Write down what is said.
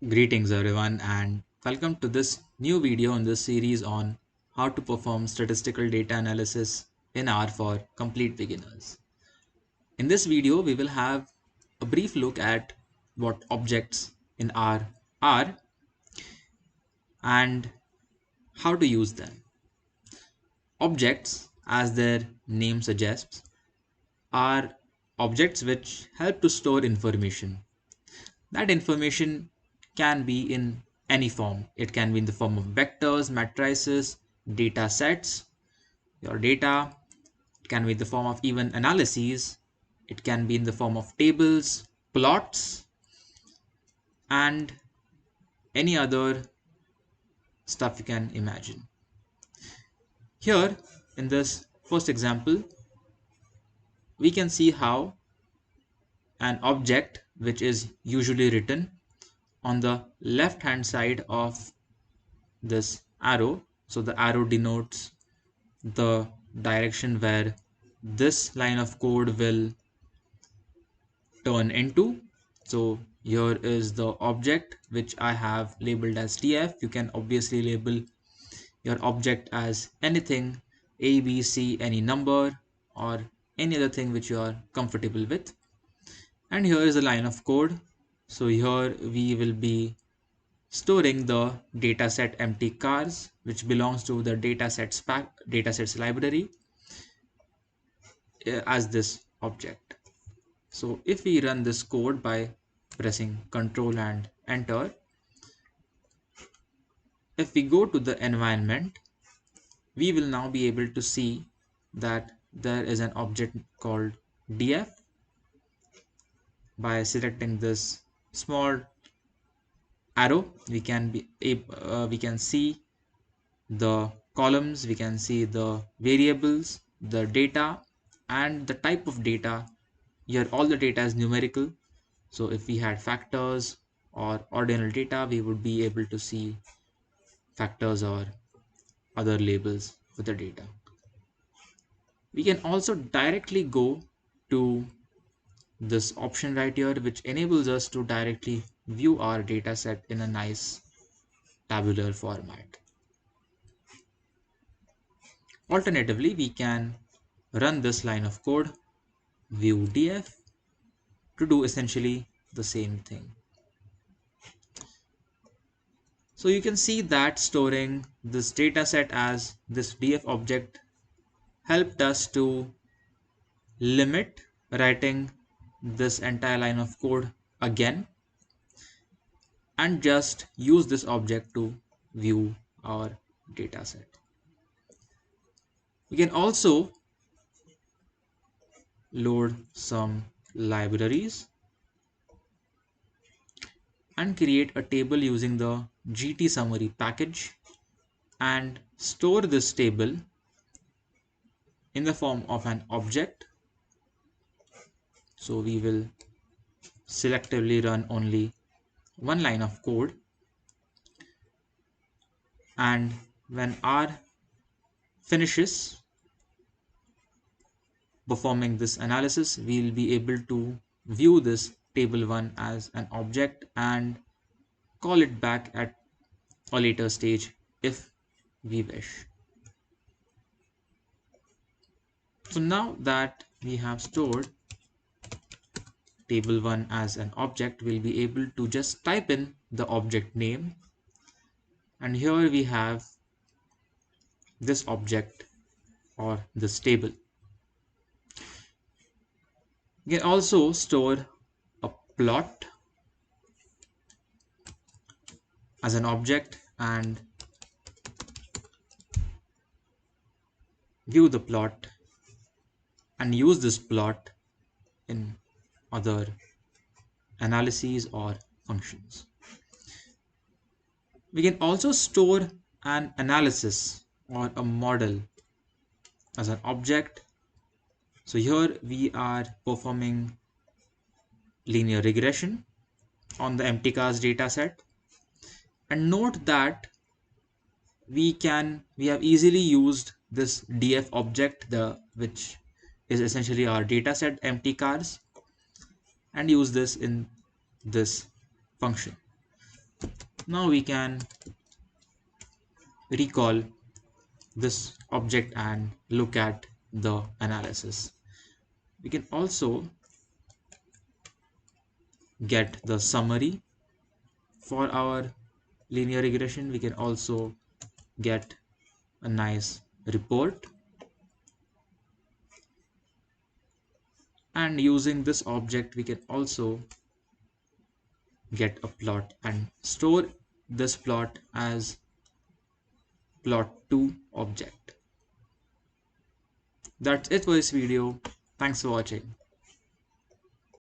Greetings everyone and welcome to this new video in this series on how to perform statistical data analysis in R for complete beginners. In this video we will have a brief look at what objects in R are and how to use them. Objects, as their name suggests, are objects which help to store information. That information can be in any form. It can be in the form of vectors, matrices, data sets, your data. It can be in the form of even analyses. It can be in the form of tables, plots, and any other stuff you can imagine. Here, in this first example, we can see how an object which is usually written on the left hand side of this arrow. So the arrow denotes the direction where this line of code will turn into. So here is the object which I have labeled as TF. You can obviously label your object as anything, A, B, C, any number or any other thing which you are comfortable with. And here is a line of code. So here we will be storing the dataset empty cars, which belongs to the datasets library as this object. So if we run this code by pressing Ctrl and enter, if we go to the environment, we will now be able to see that there is an object called df. By selecting this small arrow, we can see the columns, we can see the variables, the data, and the type of data. Here all the data is numerical. So if we had factors or ordinal data, we would be able to see factors or other labels for the data. We can also directly go to this option right here, which enables us to directly view our data set in a nice tabular format. Alternatively, we can run this line of code, view df, to do essentially the same thing. So you can see that storing this data set as this df object helped us to limit writing this entire line of code again and just use this object to view our data set. We can also load some libraries and create a table using the GT summary package and store this table in the form of an object. So we will selectively run only one line of code, and when R finishes performing this analysis, we will be able to view this table1 as an object and call it back at a later stage if we wish. So now that we have stored table1 as an object, we'll be able to just type in the object name, and here we have this object or this table. You can also store a plot as an object and view the plot and use this plot in other analyses or functions. We can also store an analysis or a model as an object. So here we are performing linear regression on the empty cars data set, and note that we have easily used this df object, which is essentially our data set empty cars, and use this in this function. Now we can recall this object and look at the analysis. We can also get the summary for our linear regression. We can also get a nice report, and using this object we can also get a plot and store this plot as plot2 object. That's it for this video. Thanks for watching.